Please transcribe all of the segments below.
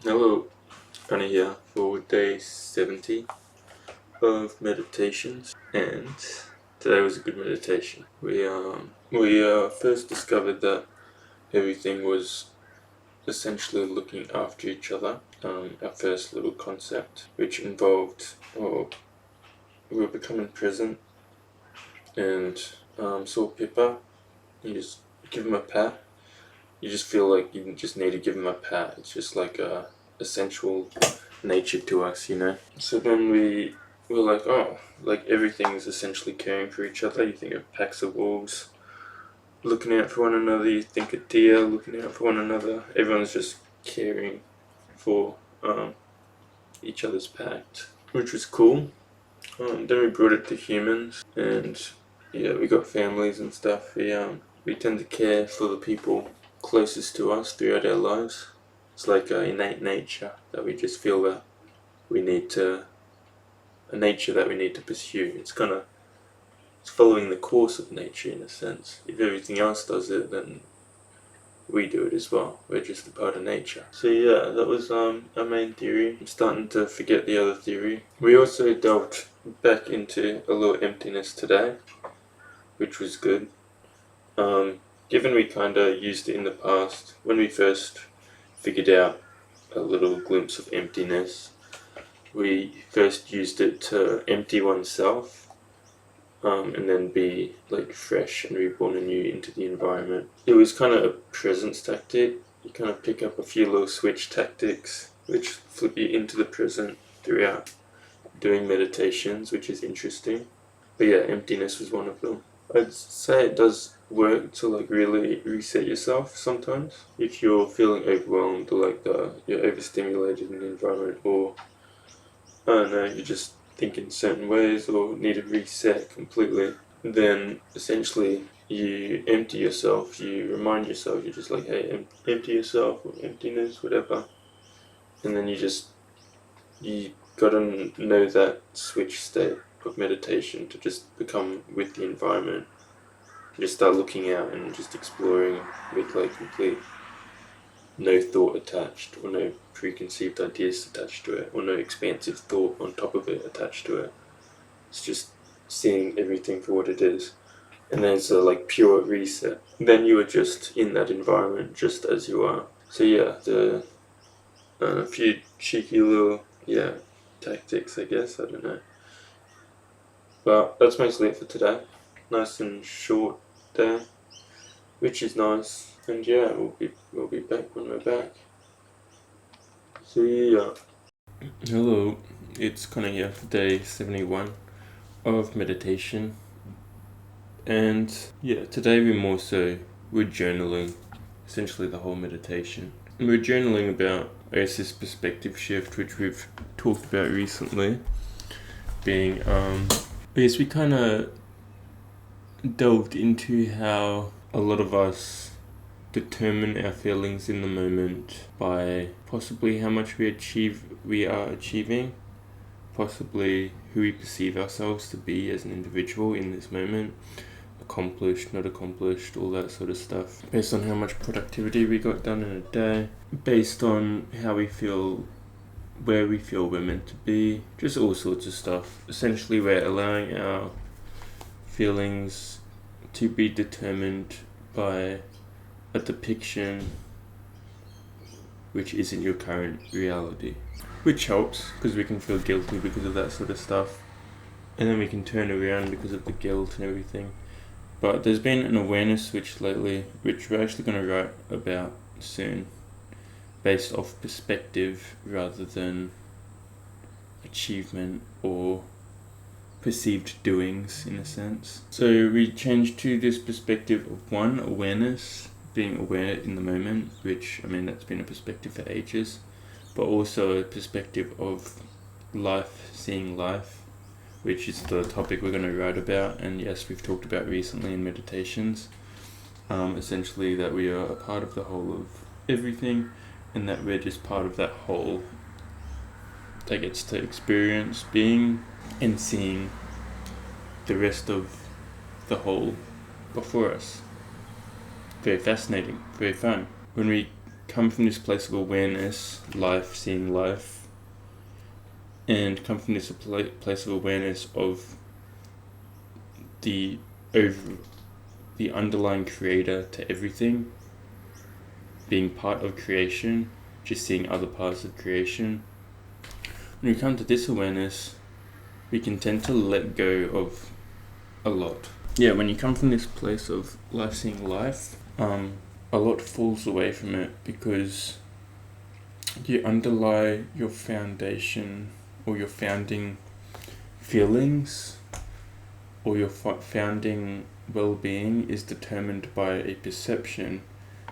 Hello, Connie here for day 70 of meditations, and today was a good meditation. We first discovered that everything was essentially looking after each other. Our first little concept, which involved, we were becoming present, and saw Pippa. You just give him a pat. You just feel like you just need to give him a pat. It's just like a essential nature to us, you know. So then we were like, oh, like everything is essentially caring for each other. You think of packs of wolves looking out for one another. You think of deer looking out for one another. Everyone's just caring for each other's pack, which was cool. Then we brought it to humans, and yeah, we got families and stuff. We tend to care for the people closest to us throughout our lives. It's like an innate nature that we just feel that we need to, a nature that we need to pursue. It's following the course of nature in a sense. If everything else does it, then we do it as well. We're just a part of nature. So yeah, that was our main theory. I'm starting to forget the other theory. We also delved back into a little emptiness today, which was good. Given we kinda used it in the past, when we first figured out a little glimpse of emptiness, we first used it to empty oneself, and then be like fresh and reborn anew into the environment. It was kind of a presence tactic. You kind of pick up a few little switch tactics which flip you into the present throughout doing meditations, which is interesting. But yeah, emptiness was one of them. I'd say it does work to like really reset yourself sometimes if you're feeling overwhelmed or like you're overstimulated in the environment, or I don't know, you just think in certain ways or need to reset completely. Then essentially you empty yourself, you remind yourself, you're just like, hey, empty yourself, or emptiness, whatever. And then you gotta know that switch state of meditation to just become with the environment. Just start looking out and just exploring with like complete no thought attached, or no preconceived ideas attached to it, or no expansive thought on top of it attached to it. It's just seeing everything for what it is. And then it's a like pure reset. Then you are just in that environment just as you are. So yeah, a few cheeky little tactics, I guess, I don't know. But that's mostly it for today. Nice and short day, which is nice. And yeah, we'll be back when we're back. See ya. Hello, it's Connor here for day 71 of meditation. And yeah, today we're journaling, essentially the whole meditation. And we're journaling about, I guess, this perspective shift, which we've talked about recently, being, I guess we kind of delved into how a lot of us determine our feelings in the moment by possibly how much we are achieving, possibly who we perceive ourselves to be as an individual in this moment, accomplished, not accomplished, all that sort of stuff, based on how much productivity we got done in a day, based on how we feel, where we feel we're meant to be, just all sorts of stuff. Essentially, we're allowing our feelings to be determined by a depiction which isn't your current reality, which helps because we can feel guilty because of that sort of stuff, and then we can turn around because of the guilt and everything. But there's been an awareness switch lately, which we're actually going to write about soon, based off perspective rather than achievement or perceived doings, in a sense. So we changed to this perspective of one, awareness, being aware in the moment, which, I mean, that's been a perspective for ages, but also a perspective of life, seeing life, which is the topic we're going to write about, and yes, we've talked about recently in meditations. Essentially that we are a part of the whole of everything, and that we're just part of that whole that gets to experience being and seeing the rest of the whole before us. Very fascinating, very fun. When we come from this place of awareness, life, seeing life, and come from this place of awareness of the underlying creator to everything, being part of creation, just seeing other parts of creation. When we come to this awareness, we can tend to let go of a lot. Yeah, when you come from this place of life, seeing life, a lot falls away from it because you underlie your foundation or your founding feelings or your founding well-being is determined by a perception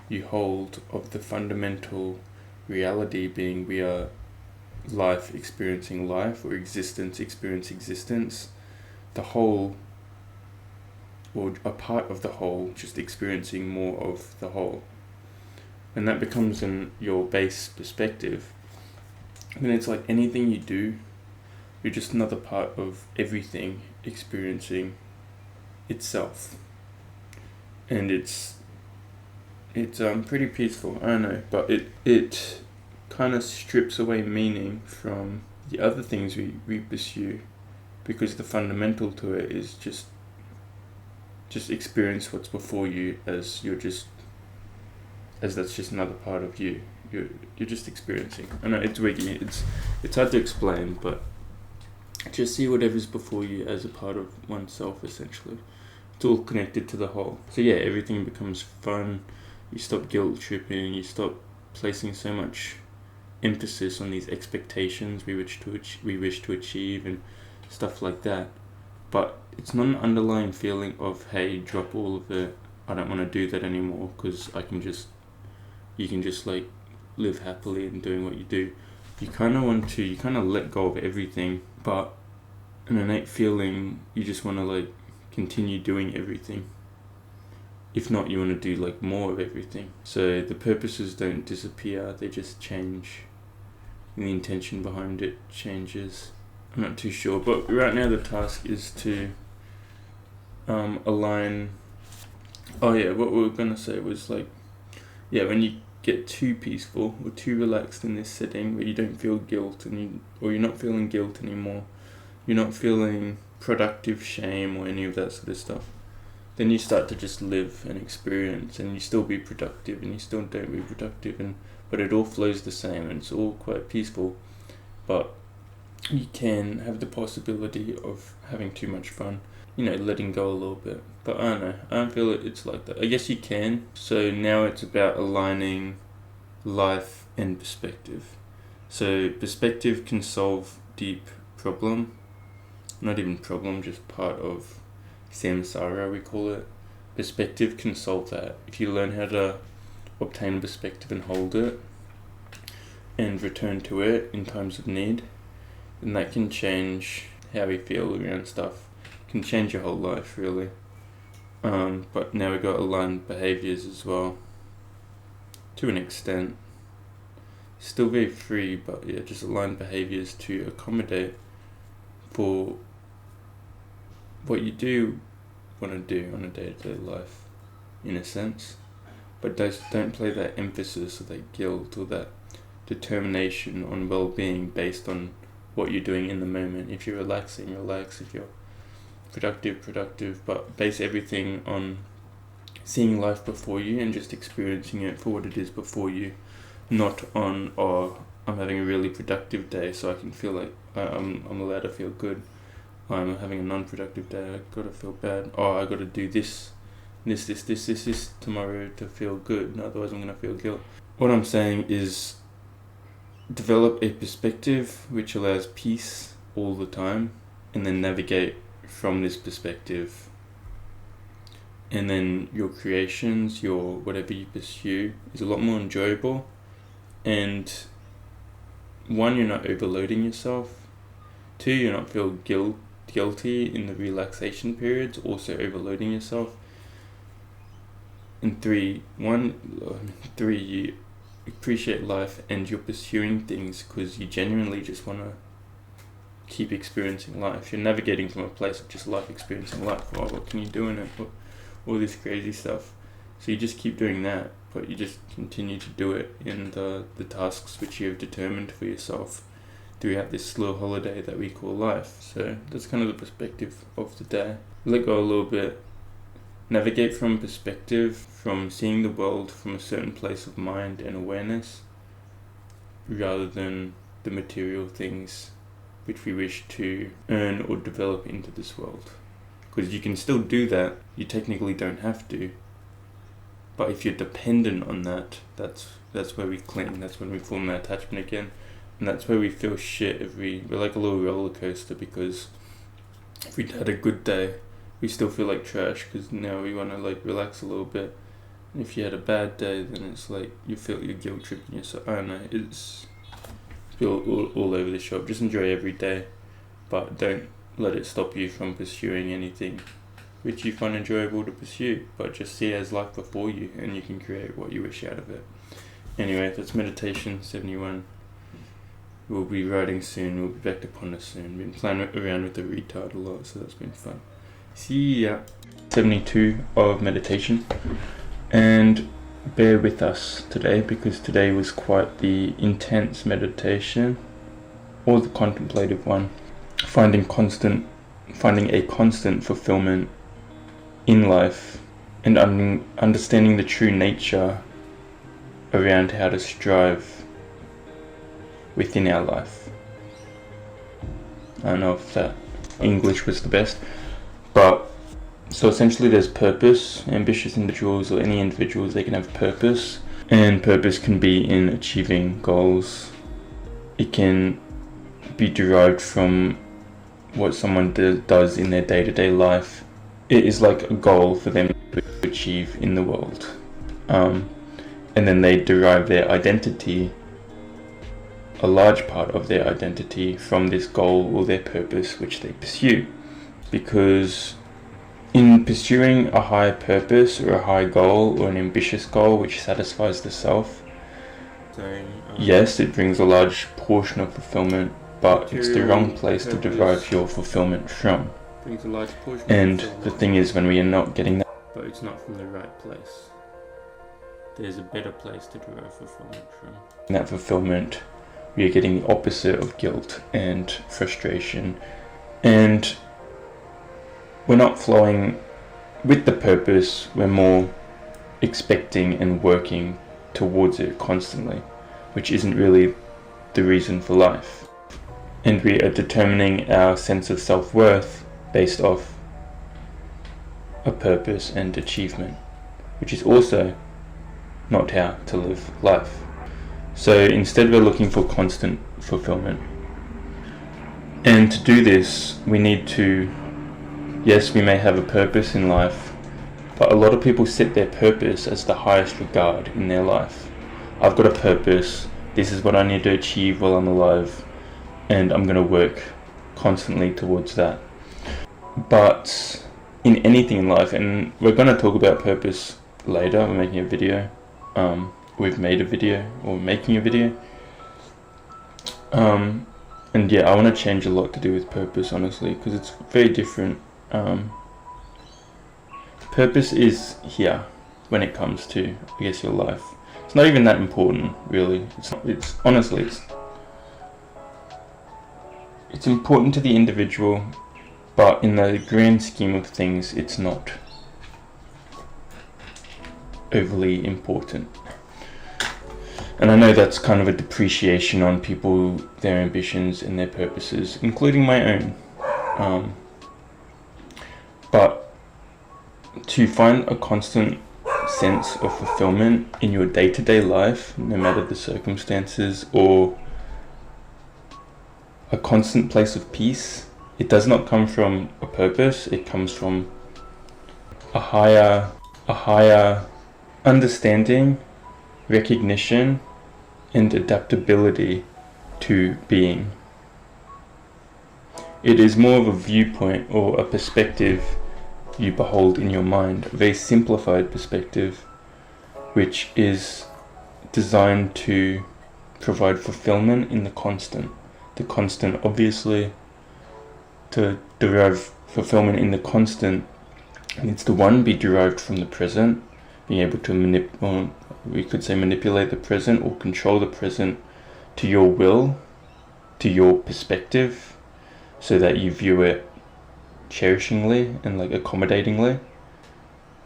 you hold of the fundamental reality being we are life experiencing life, or existence experience existence, the whole or a part of the whole just experiencing more of the whole. And that becomes your base perspective. Then it's like anything you do, you're just another part of everything experiencing itself. And it's pretty peaceful, I don't know, but it kind of strips away meaning from the other things we pursue, because the fundamental to it is just experience what's before you as that's just another part of you. You're just experiencing. I know it's wiggy, it's hard to explain, but just see whatever's before you as a part of oneself, essentially. It's all connected to the whole. So yeah, everything becomes fun. You stop guilt tripping, you stop placing so much emphasis on these expectations we wish to achieve and stuff like that. But it's not an underlying feeling of, hey, drop all of it, I don't want to do that anymore, because you can just like live happily and doing what you do. You kind of let go of everything, but an innate feeling, you just want to like continue doing everything. If not, you want to do like more of everything. So the purposes don't disappear, they just change. And the intention behind it changes. I'm not too sure, but right now the task is to align. Oh yeah, what we were gonna say was like, yeah, when you get too peaceful or too relaxed in this setting where you don't feel guilt or you're not feeling guilt anymore, you're not feeling productive shame or any of that sort of stuff, then you start to just live and experience, and you still be productive and you still don't be productive, but it all flows the same and it's all quite peaceful. But you can have the possibility of having too much fun, letting go a little bit. But I don't know, I don't feel it's like that. I guess you can. So now it's about aligning life and perspective. So perspective can solve deep problem, not even problem, just part of samsara, we call it. Perspective can solve that. If you learn how to obtain perspective and hold it and return to it in times of need, then that can change how we feel around stuff. It can change your whole life, really. But now we've got aligned behaviors as well, to an extent. Still very free, but yeah, just aligned behaviors to accommodate for what you do want to do on a day-to-day life, in a sense. But don't play that emphasis or that guilt or that determination on well-being based on what you're doing in the moment. If you're relaxing, relax. If you're productive, but base everything on seeing life before you and just experiencing it for what it is before you, not on, I'm having a really productive day, so I can feel like I'm allowed to feel good. I'm having a non-productive day, I gotta feel bad. I gotta do this tomorrow to feel good, otherwise I'm gonna feel guilt. What I'm saying is develop a perspective which allows peace all the time, and then navigate from this perspective. And then your creations, your whatever you pursue is a lot more enjoyable. And one, you're not overloading yourself. Two, you're not feel guilty in the relaxation periods, also overloading yourself. And three, you appreciate life and you're pursuing things because you genuinely just want to keep experiencing life. You're navigating from a place of just life, experiencing life. What can you do in it? All this crazy stuff. So you just keep doing that, but you just continue to do it in the tasks which you have determined for yourself throughout this slow holiday that we call life. So that's kind of the perspective of the day. Let go a little bit, navigate from perspective, from seeing the world from a certain place of mind and awareness, rather than the material things which we wish to earn or develop into this world. Because you can still do that, you technically don't have to. But if you're dependent on that, that's where we cling, that's when we form that attachment again. And that's where we feel shit. We're like a little roller coaster, because if we had a good day, we still feel like trash because now we want to like relax a little bit. And if you had a bad day, then it's like you feel you're guilt tripping yourself. I don't know, it's all over the shop. Just enjoy every day, but don't let it stop you from pursuing anything which you find enjoyable to pursue. But just see it as life before you, and you can create what you wish out of it. Anyway, that's meditation 71. We'll be writing soon. We'll be back to Ponder soon. Been playing around with the retard a lot, so that's been fun. See ya. 72 of meditation, and bear with us today, because today was quite the intense meditation, or the contemplative one. Finding a constant fulfillment in life, and understanding the true nature around how to strive within our life. I don't know if that English was the best, but so essentially there's purpose. Ambitious individuals, or any individuals, they can have purpose, and purpose can be in achieving goals. It can be derived from what someone does in their day-to-day life. It is like a goal for them to achieve in the world, and then they derive their identity, a large part of their identity, from this goal or their purpose which they pursue. Because in pursuing a high purpose or a high goal or an ambitious goal which satisfies the self, yes, it brings a large portion of fulfillment, but it's the wrong place to derive your fulfillment from. Brings a large portion and the thing is, when we are not getting that, but it's not from the right place. There's a better place to derive fulfillment from. that fulfillment, we are getting the opposite of guilt and frustration, and we're not flowing with the purpose. We're more expecting and working towards it constantly, which isn't really the reason for life. And we are determining our sense of self-worth based off a purpose and achievement, which is also not how to live life. So instead we're looking for constant fulfillment. And to do this, we need to, yes, we may have a purpose in life, but a lot of people set their purpose as the highest regard in their life. I've got a purpose, this is what I need to achieve while I'm alive, and I'm going to work constantly towards that. But in anything in life, and we're going to talk about purpose later, we're making a video, we've made a video, or making a video, and yeah, I want to change a lot to do with purpose, honestly, because it's very different. Purpose is here when it comes to, I guess, your life. It's not even that important, really. It's honestly, it's important to the individual, but in the grand scheme of things, it's not overly important. And I know that's kind of a depreciation on people, their ambitions and their purposes, including my own. But to find a constant sense of fulfillment in your day-to-day life, no matter the circumstances, or a constant place of peace, it does not come from a purpose, it comes from a higher understanding, recognition, and adaptability to being. It is more of a viewpoint or a perspective you behold in your mind, a very simplified perspective, which is designed to provide fulfillment in the constant. The constant, obviously, to derive fulfillment in the constant, needs to, one, be derived from the present, being able to we could say manipulate the present or control the present to your will, to your perspective, so that you view it cherishingly and like accommodatingly.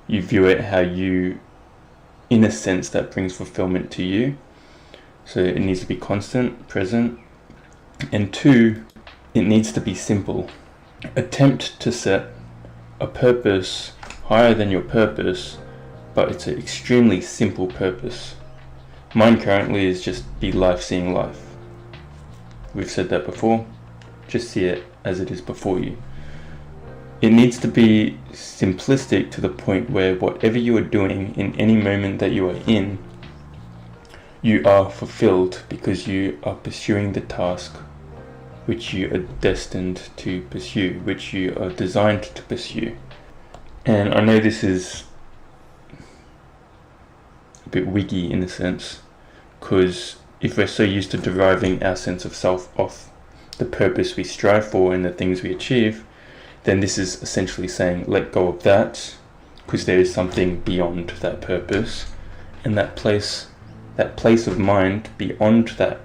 You view it how you, in a sense, that brings fulfillment to you. So it needs to be constant, present. And 2, it needs to be simple. Attempt to set a purpose higher than your purpose, but it's an extremely simple purpose. Mine currently is just be life seeing life. We've said that before. Just see it as it is before you. It needs to be simplistic to the point where whatever you are doing in any moment that you are in, you are fulfilled because you are pursuing the task which you are destined to pursue, which you are designed to pursue. And I know this is a bit wiggy in a sense, because if we're so used to deriving our sense of self off the purpose we strive for and the things we achieve, then this is essentially saying let go of that, because there is something beyond that purpose, and that place of mind beyond that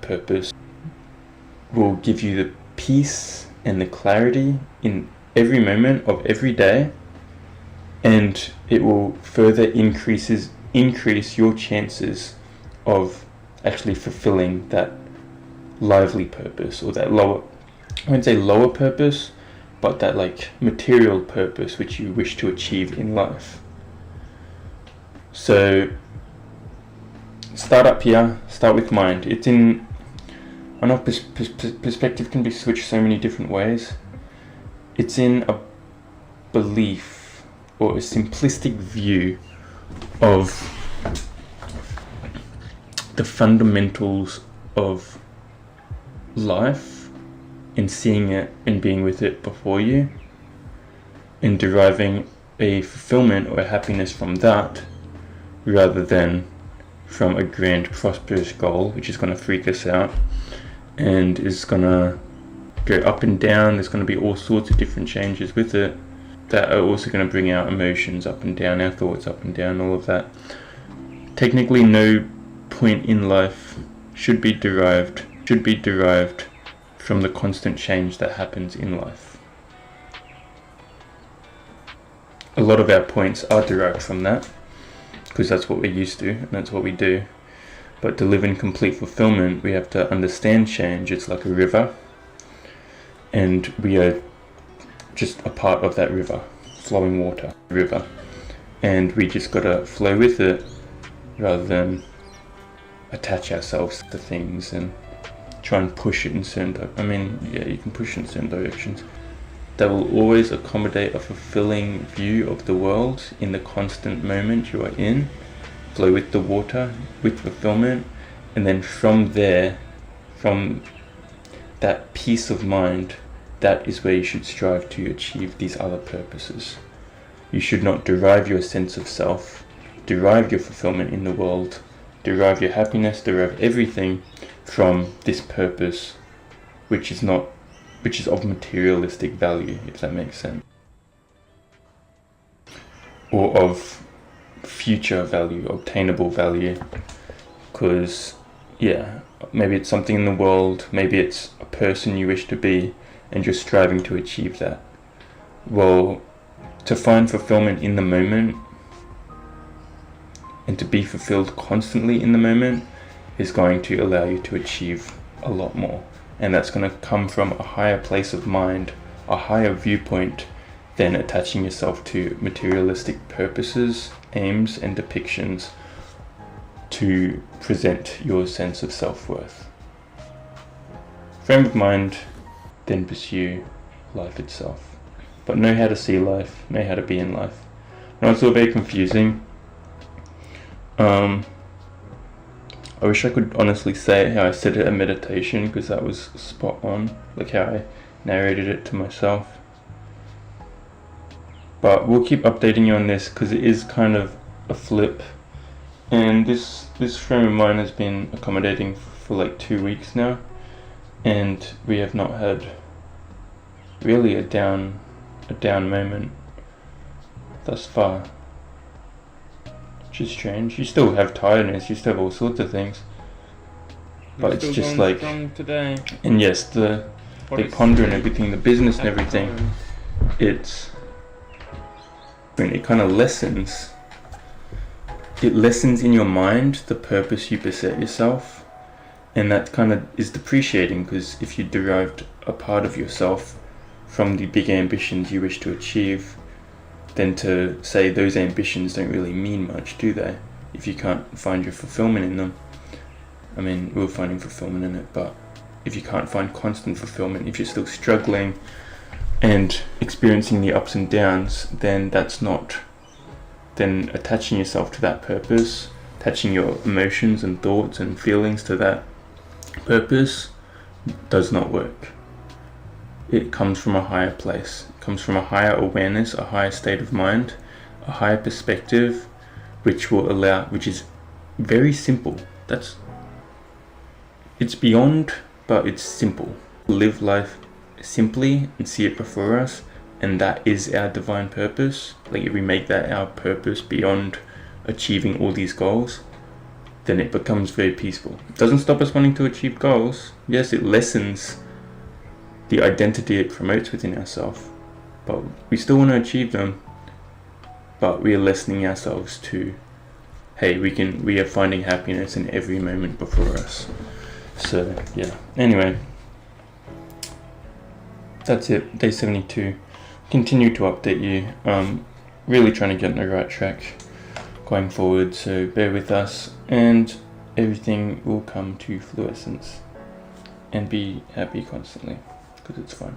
purpose will give you the peace and the clarity in every moment of every day, and it will further increase your chances of actually fulfilling that lively purpose, or that lower, I wouldn't say lower purpose, but that like material purpose which you wish to achieve in life. So start up here, start with mind. It's in, I know perspective can be switched so many different ways. It's in a belief or a simplistic view of the fundamentals of life, and seeing it and being with it before you, and deriving a fulfillment or a happiness from that, rather than from a grand prosperous goal which is going to freak us out and is going to go up and down. There's going to be all sorts of different changes with it that are also going to bring our emotions up and down, our thoughts up and down, all of that. Technically no point in life should be derived from the constant change that happens in life. A lot of our points are derived from that, because that's what we're used to and that's what we do. But to live in complete fulfillment, we have to understand change. It's like a river, and we are just a part of that river, flowing water, river, and we just gotta flow with it rather than attach ourselves to things and try and push it in certain you can push it in certain directions. That will always accommodate a fulfilling view of the world in the constant moment you are in. Flow with the water, with fulfillment, and then from there, from that peace of mind, that is where you should strive to achieve these other purposes. You should not derive your sense of self, derive your fulfillment in the world, derive your happiness, derive everything from this purpose, which is of materialistic value, if that makes sense, or of future value, obtainable value. Because maybe it's something in the world, maybe it's a person you wish to be, and you're striving to achieve that. Well, to find fulfillment in the moment and to be fulfilled constantly in the moment is going to allow you to achieve a lot more, and that's going to come from a higher place of mind, a higher viewpoint, than attaching yourself to materialistic purposes, aims and depictions to present your sense of self-worth. Frame of mind, then pursue life itself. But know how to see life, know how to be in life. And it's all very confusing. I wish I could honestly say how I said it at meditation, because that was spot on, like how I narrated it to myself. But we'll keep updating you on this, because it is kind of a flip. And this frame of mind has been accommodating for like 2 weeks now, and we have not had really a down moment thus far. which is strange. You still have tiredness, you still have all sorts of things. But it's just like, today. and yes, the ponder and everything, the business and everything, it kind of lessens. It lessens in your mind the purpose you set yourself, and that kind of is depreciating, because if you derived a part of yourself from the big ambitions you wish to achieve, then to say those ambitions don't really mean much, do they? If you can't find your fulfillment in them. I mean, we're finding fulfillment in it, but if you can't find constant fulfillment, if you're still struggling and experiencing the ups and downs, then that's not, then attaching yourself to that purpose, attaching your emotions and thoughts and feelings to that purpose does not work. It comes from a higher place. It comes from a higher awareness, a higher state of mind, a higher perspective, which is very simple. It's beyond, but it's simple. Live life simply and see it before us, and that is our divine purpose. Like, if we make that our purpose beyond achieving all these goals, then it becomes very peaceful. It doesn't stop us wanting to achieve goals. Yes, it lessens the identity it promotes within ourselves, but we still want to achieve them, but we are lessening ourselves to, hey, we are finding happiness in every moment before us. So yeah, anyway, that's it, day 72. Continue to update you. Really trying to get on the right track going forward, so bear with us, and everything will come to fluorescence, and be happy constantly, because it's fun.